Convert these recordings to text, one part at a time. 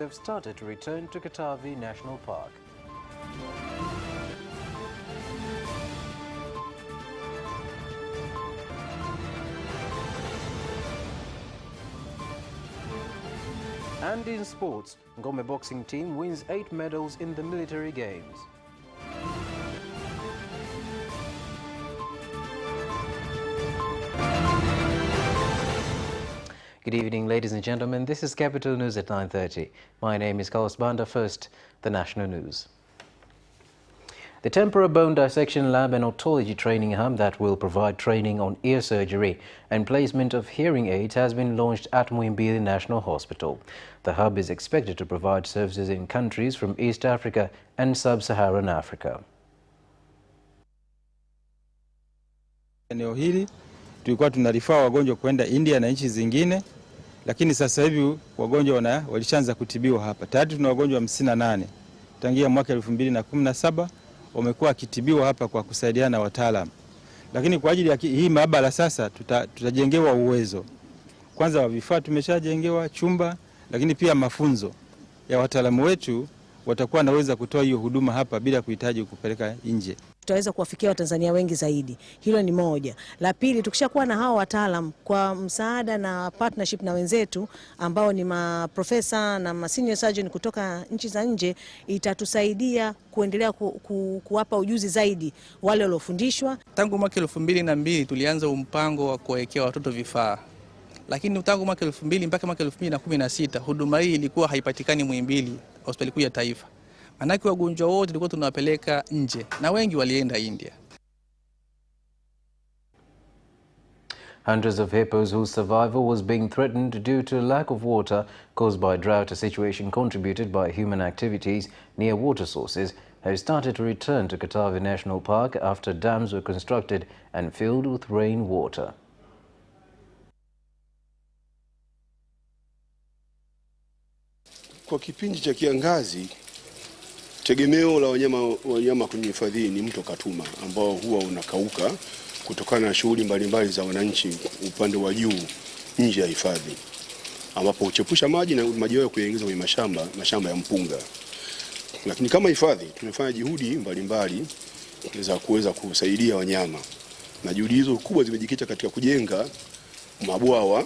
have started to return to CAPITALTV National Park. And in sports, Ngome boxing team wins 8 medals in the military games. Good evening, ladies and gentlemen. This is Capital News at 9:30. My name is Carlos Banda. First, the national news. The temporary bone dissection lab and otology training hub that will provide training on ear surgery and placement of hearing aids has been launched at Muhimbili National Hospital. The hub is expected to provide services in countries from East Africa and Sub-Saharan Africa. Eneo hili tulikuwa tunarifaa wagonjwa kwenda India na nchi zingine, lakini sasa hivi wagonjwa walishaanza kutibiwa hapa. Tayari tuna wagonjwa 58 tangia mwaka 2017 wamekuwa kitibiwa hapa kwa kusaidiana na wataalamu. Lakini kwa ajili ya hii maabara sasa tutajengewa uwezo. Kwanza wa vifaa tumeshajengewa chumba, lakini pia mafunzo ya wataalamu wetu watakuwa naweza kutoa hiyo huduma hapa bila kuhitaji kupeleka nje. Tutaweza kuwafikia Watanzania wengi zaidi. Hilo ni moja. La pili, tukishakuwa na hao wataalamu kwa msaada na partnership na wenzetu ambao ni maprofesa na senior surgeon kutoka nchi za nje, itatusaidia kuendelea kuwapa ujuzi zaidi wale waliofundishwa. Tangu mwaka 2002 tulianza mpango wa kuwekea watoto vifaa. Lakini tangu mwaka 2000 mpaka mwaka 2016 huduma hii ilikuwa haipatikani Muhimbili, hospitali kuu ya taifa. Manake wagonjwa wote tulikuwa tunawapeleka nje na wengi walienda India. Hundreds of hippos whose survival was being threatened due to a lack of water caused by drought, a situation contributed by human activities near water sources, have started to return to CAPITALTV National Park after dams were constructed and filled with rainwater. Kwa kipindi cha kiangazi, tegemeo la wanyama kwenye hifadhi ni mto Katuma ambao huwa unakauka kutokana na shughuli mbalimbali za wananchi upande wa juu nje ya hifadhi, ambapo uchepusha maji na maji yao kuyaingiza kwenye mashamba ya mpunga. Lakini kama hifadhi tumefanya juhudi mbalimbali za kuweza kusaidia wanyama, na juhudi hizo kubwa zimejikita katika kujenga mabwawa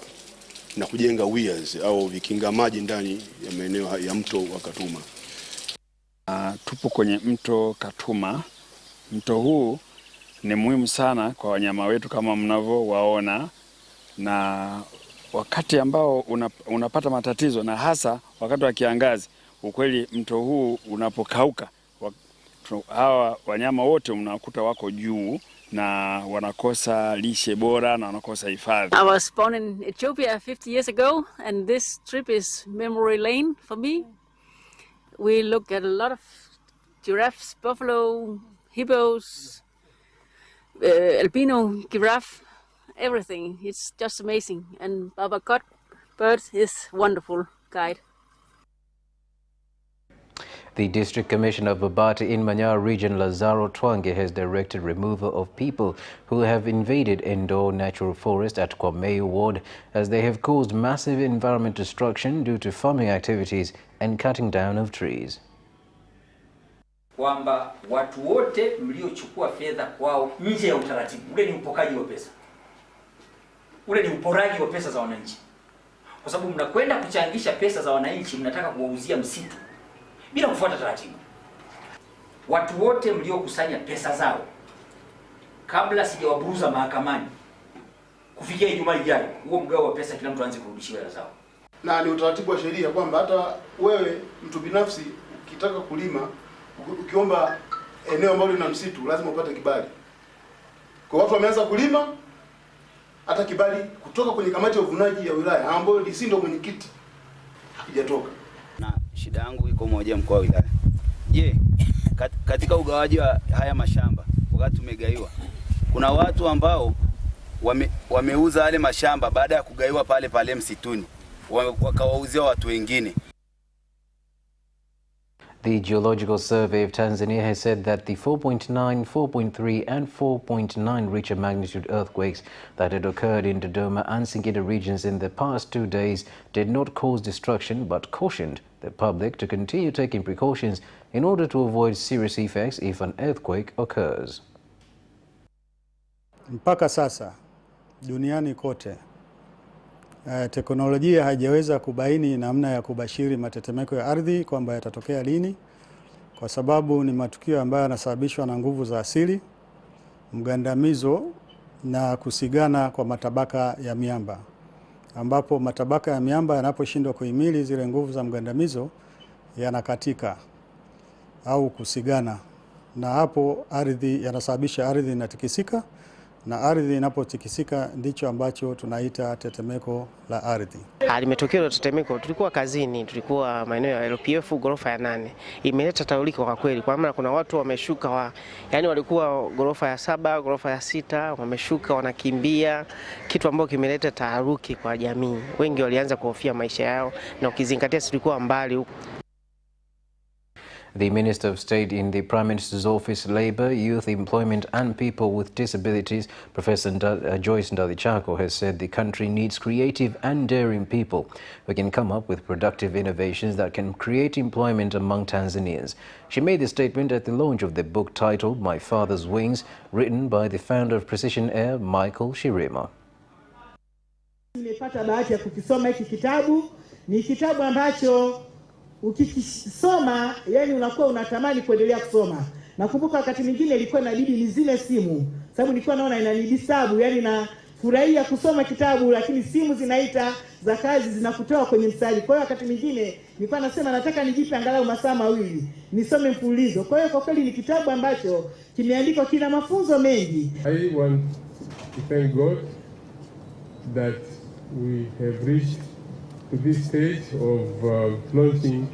na kujenga weirs au vikinga maji ndani ya maeneo ya mto wa Katuma. Tupo kwenye mto Katuma. Mto huu ni muhimu sana kwa wanyama wetu kama mnavyowaona, na wakati ambao unapata matatizo na hasa wakati wa kiangazi, ukweli mto huu unapokauka, hawa wanyama wote mnakuta wako juu na wanakosa lishe bora na wanakosa hifadhi. I was born in Ethiopia 50 years ago, and this trip is memory lane for me. We look at a lot of giraffes, buffalo, hippos, albino giraffe, everything. It's just amazing. And Baba Kot bird is wonderful guide. The District Commissioner of Babati in Manyara region, Lazaro Twange, has directed removal of people who have invaded Endo Natural Forest at Kwameyu Ward as they have caused massive environment destruction due to farming activities and cutting down of trees. Kwamba watu wote mliochukua fedha kwao nje ya utaratibu, ule ni upokaji wa pesa. Ule ni uporaji wa pesa za wananchi. Kwa sababu mnakwenda kuchangisha pesa za wananchi, mnataka kuwauzia msitu bila kufuata taratibu. Watu wote mliokusanya pesa zao kabla sijawaburuza mahakamani kufikia Ijumaa ijayo, huo mgao wa pesa kila mtu aanze kurudishiwa hela zao. Na ni utaratibu wa sheria kwamba hata wewe mtu binafsi ukitaka kulima, ukiomba eneo ambalo lina msitu lazima upate kibali. Kwa watu wameanza kulima, hata kibali kutoka kwenye kamati ya uvunaji ya wilaya ambayo DC ndio mwenyekiti hakijatoka. Na shida yangu iko moja mkoa wa wilaya. Je, katika ugawaji wa haya mashamba wakati tumegaiwa, kuna watu ambao wameuza yale mashamba baada ya kugaiwa pale msituni, wakawauzia watu wengine. The Geological Survey of Tanzania has said that the 4.9, 4.3 and 4.9 Richter magnitude earthquakes that had occurred in Dodoma and Singida regions in the past 2 days did not cause destruction, but cautioned the public to continue taking precautions in order to avoid serious effects if an earthquake occurs. Mpaka sasa duniani kote teknolojia haijaweza kubaini namna ya kubashiri matetemeko ya ardhi kwamba yatatokea lini, kwa sababu ni matukio ambayo yanasababishwa na nguvu za asili, mgandamizo na kusigana kwa matabaka ya miamba, ambapo matabaka ya miamba yanaposhindwa kuhimili zile nguvu za mgandamizo yanakatika au kusigana, na hapo ardhi yanasababisha ardhi inatikisika, na ardhi inapotikisika ndicho ambacho tunaita tetemeko la ardhi. Limetokea tetemeko, tulikuwa kazini, tulikuwa maeneo ya LPF ghorofa ya 8. Imeleta taharuki kwa kweli, kwa maana kuna watu wameshuka yani walikuwa ghorofa ya 7, ghorofa ya 6, wameshuka wanakimbia, kitu ambacho kimeleta taharuki kwa jamii. Wengi walianza kuhofia maisha yao, na ukizingatia tulikuwa mbali huko. The Minister of State in the Prime Minister's Office, Labour, Youth, Employment and People with Disabilities, Professor Joyce Ndalichako, has said the country needs creative and daring people who can come up with productive innovations that can create employment among Tanzanians. She made the statement at the launch of the book titled My Father's Wings, written by the founder of Precision Air, Michael Shirima. Nimepata bahati ya kukisoma hiki kitabu. Ni kitabu ambacho ukikisoma yani unakuwa unatamani kuendelea kusoma. Nakumbuka wakati mwingine ilikuwa inabidi nizime simu, sababu nilikuwa naona inanidisabu, yani na furahia kusoma kitabu lakini simu zinaita za kazi zinakutoa kwenye mstari. Kwa hiyo wakati mwingine nilikuwa nasema nataka nijipe angalau masaa 2 nisome mfululizo. Kwa hiyo kwa kweli ni kitabu ambacho kimeandikwa, kina mafunzo mengi. I want to thank God that we have reached to this stage of launching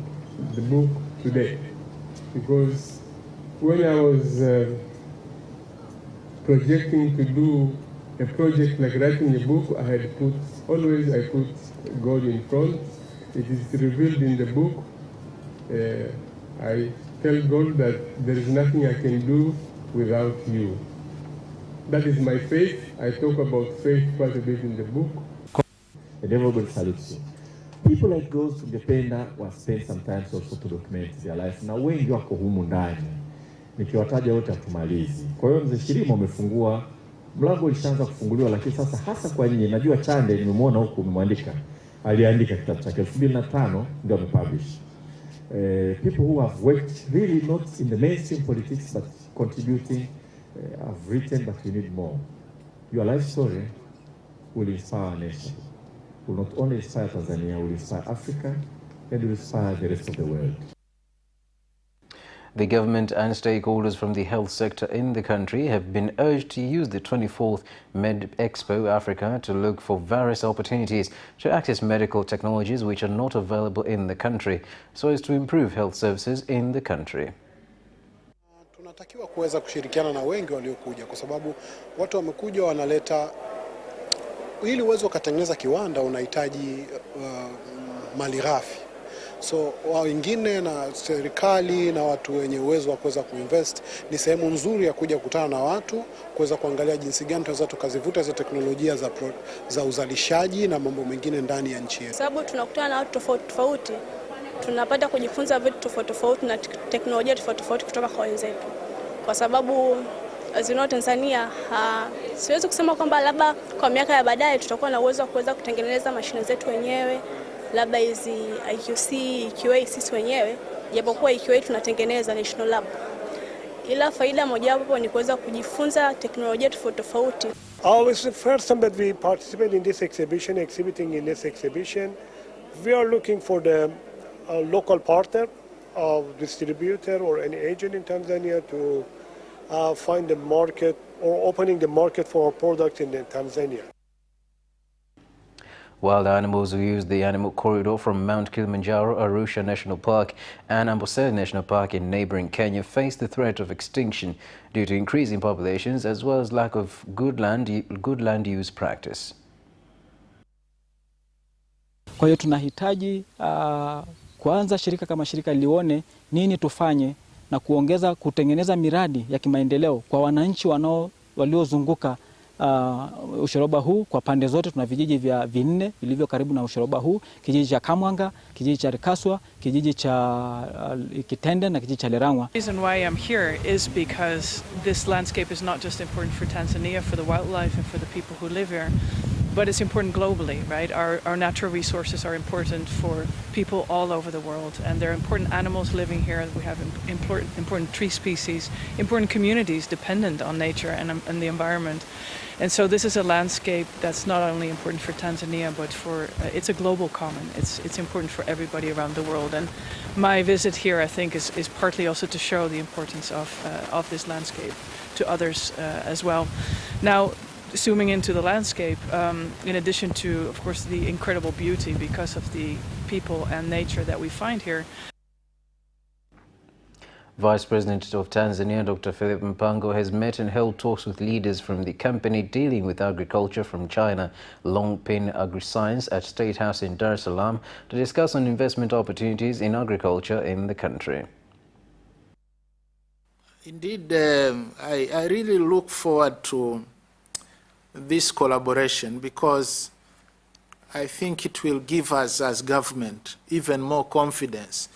the book today, because when I was projecting to do a project like writing a book, I put God in front. It is revealed in the book. I tell God that there is nothing I can do without you. That is my faith. I talk about faith quite a bit in the book. And everybody salutes you. People like those tungependa wa spend sometimes also to document their life, na wengi wako humu ndani, nikiwataja wote hatumalizi. Kwa hiyo mzee Shirima umefungua mlango, ulishaanza kufunguliwa, lakini sasa hasa kwa nyinyi, najua Chande nimemwona huko umemwandika, aliandika kitabu chake 2005 ndio amepublish. People who have worked really not in the mainstream politics but contributing have written, but we need more. Your life story will inspire our nation. Will not only inspire Tanzania, will inspire Africa and will inspire the rest of the world. The government and stakeholders from the health sector in the country have been urged to use the 24th Med Expo Africa to look for various opportunities to access medical technologies which are not available in the country, so as to improve health services in the country. Tunatakiwa kuweza kushirikiana na wengi waliokuja, kwa sababu watu wamekuja wanaleta, ili uwezo kutengeneza kiwanda unahitaji malighafi. So wengine na serikali na watu wenye uwezo wa kuweza kuinvest ni sehemu nzuri ya kuja kukutana na watu, kuweza kuangalia jinsi gani tunaweza tukazivuta hizo teknolojia za uzalishaji na mambo mengine ndani ya nchi yetu. Sababu tunakutana na watu tofauti tofauti, tunapata kujifunza vitu tofauti tofauti na teknolojia tofauti tofauti kutoka kwa wenzetu. Kwa sababu as you know, Tanzania siwezi kusema kwamba labda kwa miaka ya baadaye tutakuwa na uwezo wa kuweza kutengeneza mashine zetu wenyewe, labda hizi IQC, EQA sisi wenyewe, japokuwa EQA tunatengeneza National Lab. Ila faida moja hapo ni kuweza kujifunza teknolojia tofauti tofauti. Always the first time that we participate in this exhibition, exhibiting in this exhibition, we are looking for the local partner, distributor or any agent in Tanzania to find the market or opening the market for our products in Tanzania. Wild animals who use the animal corridor from Mount Kilimanjaro, Arusha National Park and Amboseli National Park in neighboring Kenya face the threat of extinction due to increasing populations as well as lack of good land use practice. Kwa hiyo tunahitaji Kwanza shirika kama shirika lione nini tufanye na kutengeneza miradi ya kimaendeleo kwa wananchi waliozunguka ushoroba huu. Kwa pande zote tuna vijiji vinne vilivyo karibu na ushoroba huu: kijiji cha Kamwanga, kijiji cha Rikaswa, kijiji cha Kitende na kijiji cha Lerangwa. The reason why I'm here is because this landscape is not just important for Tanzania, for the wildlife and for the people who live here, but it's important globally, right? Our natural resources are important for people all over the world, and there are important animals living here. We have important tree species, important communities dependent on nature and the environment. And so this is a landscape that's not only important for Tanzania, but it's a global common. It's important for everybody around the world. And my visit here, I think, is partly also to show the importance of this landscape to others as well. Now, zooming into the landscape, in addition to, of course, the incredible beauty because of the people and nature that we find here. Vice President of Tanzania, Dr. Philip Mpango, has met and held talks with leaders from the company dealing with agriculture from China, Longpin Agriscience, at State House in Dar es Salaam to discuss on investment opportunities in agriculture in the country. Indeed, I really look forward to this collaboration because I think it will give us as government even more confidence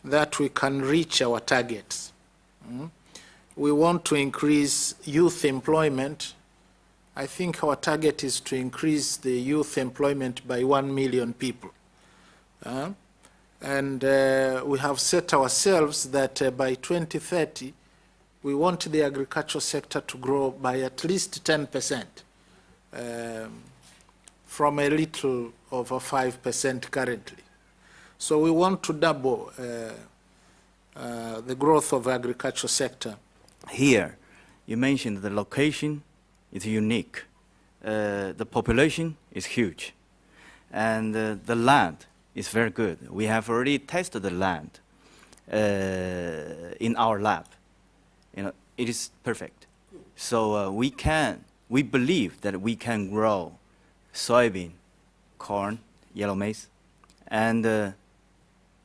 that we can reach our targets. We want to increase youth employment. I think our target is to increase the youth employment by 1 million people. And we have set ourselves that by 2030, we want the agricultural sector to grow by at least 10%. From a little over 5% currently. So we want to double the growth of the agricultural sector. Here, you mentioned the location is unique. The population is huge. And the land is very good. We have already tested the land in our lab. You know, it is perfect. So we believe that we can grow soybean, corn, yellow maize, and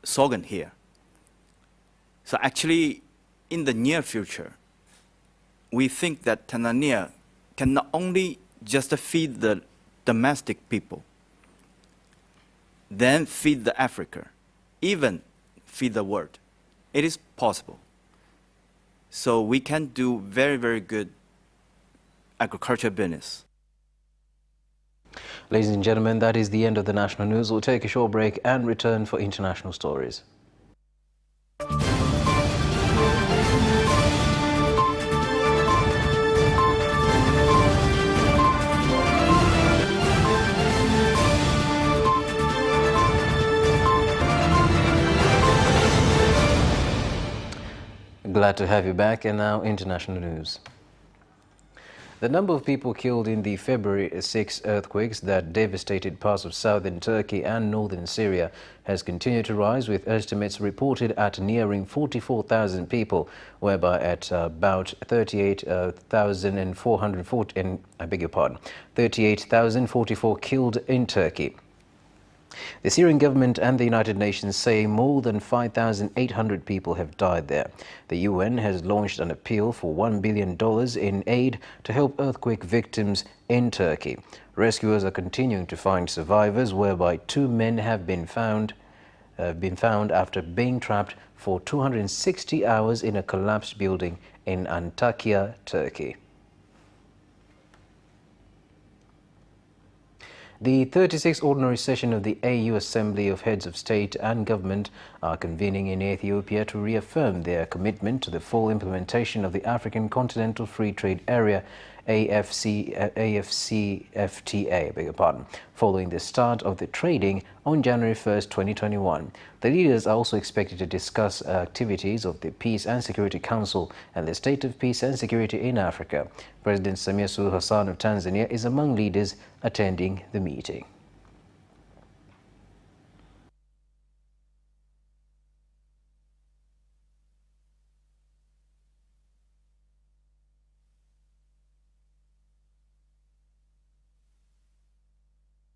sorghum here. So actually, in the near future, we think that Tanzania can not only just feed the domestic people, then feed the Africa, even feed the world. It is possible. So we can do very, very good agriculture business. Ladies and gentlemen, that is the end of the national news. We'll take a short break and return for international stories. Glad to have you back, and now international news. The number of people killed in the February 6 earthquakes that devastated parts of southern Turkey and northern Syria has continued to rise, with estimates reported at nearing 44,000 people, whereby at about 38,044 killed in Turkey. The Syrian government and the United Nations say more than 5,800 people have died there. The UN has launched an appeal for $1 billion in aid to help earthquake victims in Turkey. Rescuers are continuing to find survivors, whereby 2 men have been found after being trapped for 260 hours in a collapsed building in Antakya, Turkey. The 36th ordinary session of the AU Assembly of Heads of State and Government are convening in Ethiopia to reaffirm their commitment to the full implementation of the African Continental Free Trade Area AFCFTA, following the start of the trading on January 1st, 2021. The leaders are also expected to discuss activities of the Peace and Security Council and the state of peace and security in Africa. President Samia Suluhu Hassan of Tanzania is among leaders attending the meeting.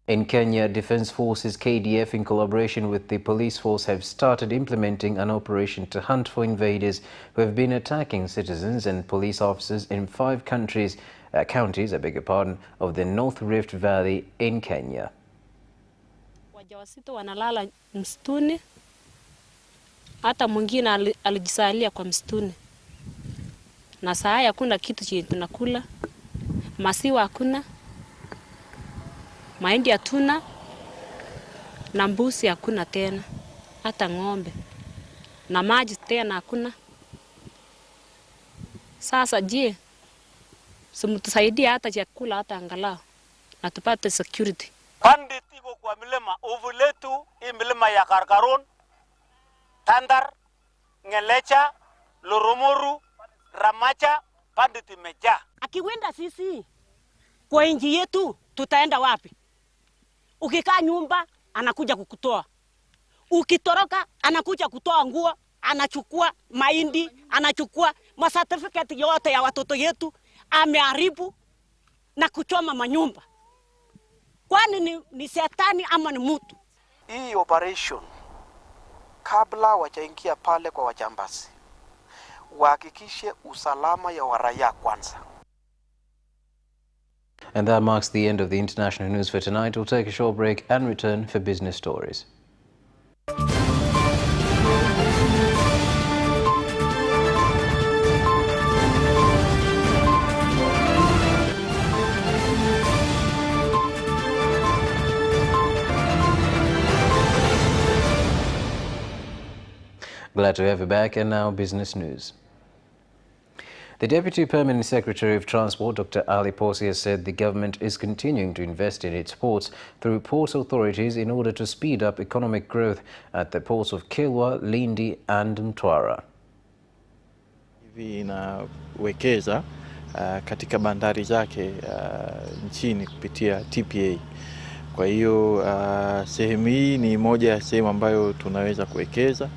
In Kenya, Defence Forces KDF in collaboration with the police force have started implementing an operation to hunt for invaders who have been attacking citizens and police officers in 5 counties of the North Rift Valley in Kenya. Wajawazito wanalala msituni, hata mwingine alijisalia kwa msituni. Na saa hakuna kitu chenye tunakula, maziwa hakuna, mahindi hatuna, na mbuzi hakuna tena, hata ng'ombe, na maji tena hakuna. Sasa je, simtusaidie hata chakula hata angalau na tupate security. Bandit iko kwa milima Ovuletu, hii milima ya Karkaron, Tandar, Ngelecha, Loromoru, Ramacha, bandit imejaa. Akiwenda sisi kwa nchi yetu tutaenda wapi? Ukikaa nyumba anakuja kukutoa. Ukitoroka anakuja kutoa nguo, anachukua mahindi, anachukua certificate yote ya watoto yetu, ameharibu na kuchoma manyumba. Kwani ni shetani ama ni mtu? Hii operation kabla wajaingia pale kwa wajambazi, wahakikishe usalama ya waraia kwanza. And that marks the end of the international news for tonight. We'll take a short break and return for business stories. Glad to have you back, and now business news. The Deputy Permanent Secretary of Transport, Dr. Ali Posia, said the government is continuing to invest in its ports through port authorities in order to speed up economic growth at the ports of Kilwa, Lindi and Mtwara. Hivi inawekeza katika bandari zake nchini kupitia TPA. Kwa hiyo sehemu hii ni moja ya sehemu ambayo tunaweza kuwekeza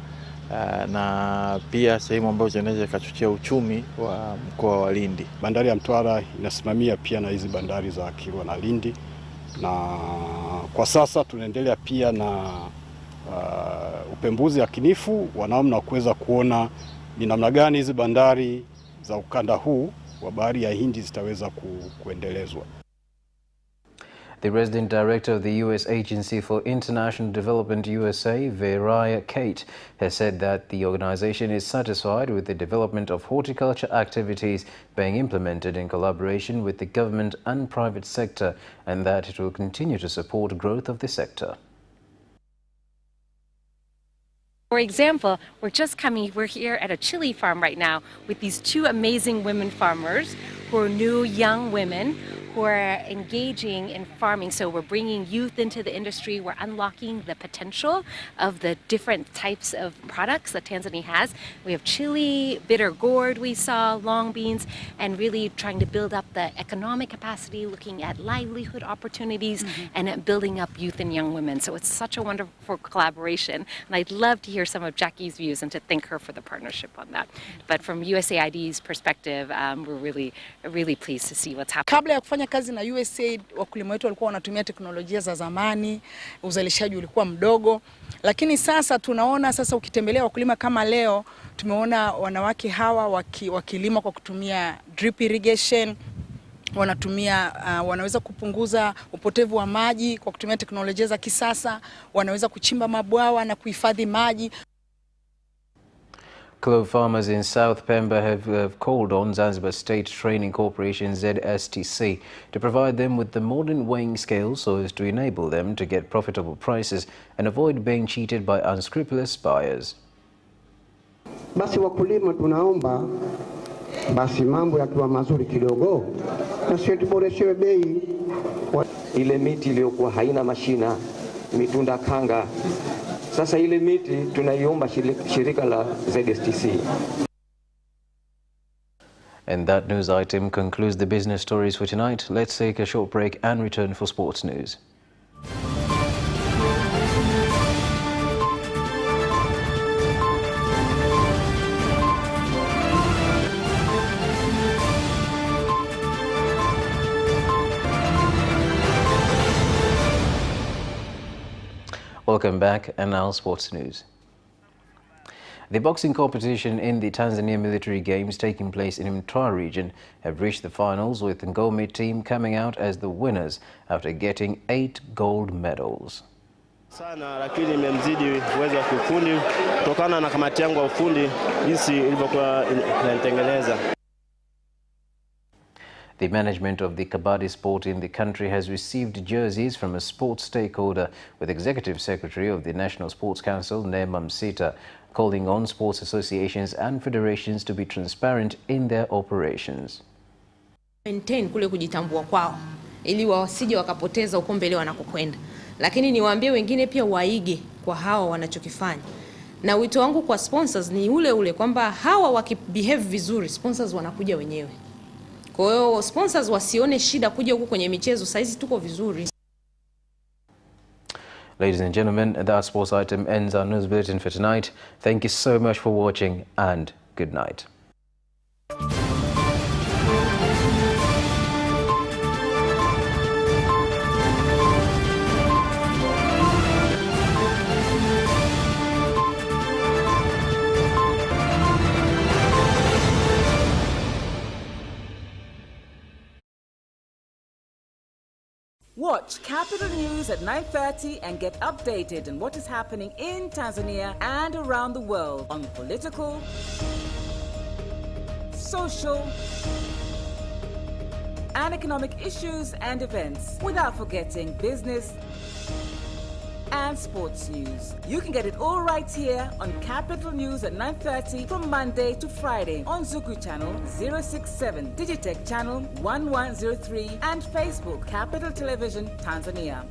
na pia sehemu ambazo zinaweza kuchochea uchumi wa mkoa wa Lindi. Bandari ya Mtwara inasimamia pia na hizi bandari za Kilwa na Lindi, na kwa sasa tunaendelea pia na upembuzi yakinifu wa namna kuweza kuona ni namna gani hizi bandari za ukanda huu wa bahari ya Hindi zitaweza kuendelezwa. The Resident Director of the U.S. Agency for International Development USA, Veraya Kate, has said that the organization is satisfied with the development of horticulture activities being implemented in collaboration with the government and private sector, and that it will continue to support growth of the sector. For example, we're here at a chili farm right now with these 2 amazing women farmers who are new young women who are engaging in farming. So we're bringing youth into the industry. We're unlocking the potential of the different types of products that Tanzania has. We have chili, bitter gourd we saw, long beans, and really trying to build up the economic capacity, looking at livelihood opportunities, and at building up youth and young women. So it's such a wonderful collaboration. And I'd love to hear some of Jackie's views and to thank her for the partnership on that. But from USAID's perspective, we're really pleased to see what's happening. Kabla ya kufanya kazi na USAID, wakulima wetu walikuwa wanatumia teknolojia za zamani, uzalishaji ulikuwa mdogo. Lakini sasa tunaona ukitembelea wakulima kama leo, tumeona wanawake hawa wakilima kwa kutumia drip irrigation, wanaweza kupunguza upotevu wa maji kwa kutumia teknolojia za kisasa, wanaweza kuchimba mabwawa na kuhifadhi maji. Clove farmers in South Pemba have called on Zanzibar State Training Corporation ZSTC to provide them with the modern weighing scales so as to enable them to get profitable prices and avoid being cheated by unscrupulous buyers. Basi wakulima tunaomba basi mambo yakiwa mazuri kidogo na sio tuboreshewe bei. Ile miti iliyokuwa haina mashina, mitunda kanga, sasa ile miti tunaiomba shirika la ZSTC. And that news item concludes the business stories for tonight. Let's take a short break and return for sports news. Welcome back, and now sports news. The boxing competition in the Tanzania Military Games taking place in Mtwara region have reached the finals, with the Ngome team coming out as the winners after getting 8 gold medals. Sana lakini nimemzidi uwezo wa kiufundi kutokana na kamati yangu ya ufundi jinsi ilivyokuwa inatengeneza. The management of the kabaddi sport in the country has received jerseys from a sports stakeholder, with Executive Secretary of the National Sports Council, Neema Msita, calling on sports associations and federations to be transparent in their operations. Maintain kule kujitambua kwao ili wasije wakapoteza uko mbele wanakokwenda. Lakini niwaambie wengine pia waige kwa hawa wanachokifanya. Na wito wangu kwa sponsors ni ule kwamba hawa wakibehave vizuri, sponsors wanakuja wenyewe. Kwa hiyo sponsors wasione shida kuja huku kwenye michezo, saizi tuko vizuri. Ladies and gentlemen, that sports item ends our news bulletin for tonight. Thank you so much for watching, and good night. Watch Capital News at 9:30 and get updated on what is happening in Tanzania and around the world on political, social, and economic issues and events, without forgetting business and sports news. You can get it all right here on Capital News at 9:30 from Monday to Friday on Zuku Channel 067, Digitech Channel 1103, and Facebook Capital Television Tanzania.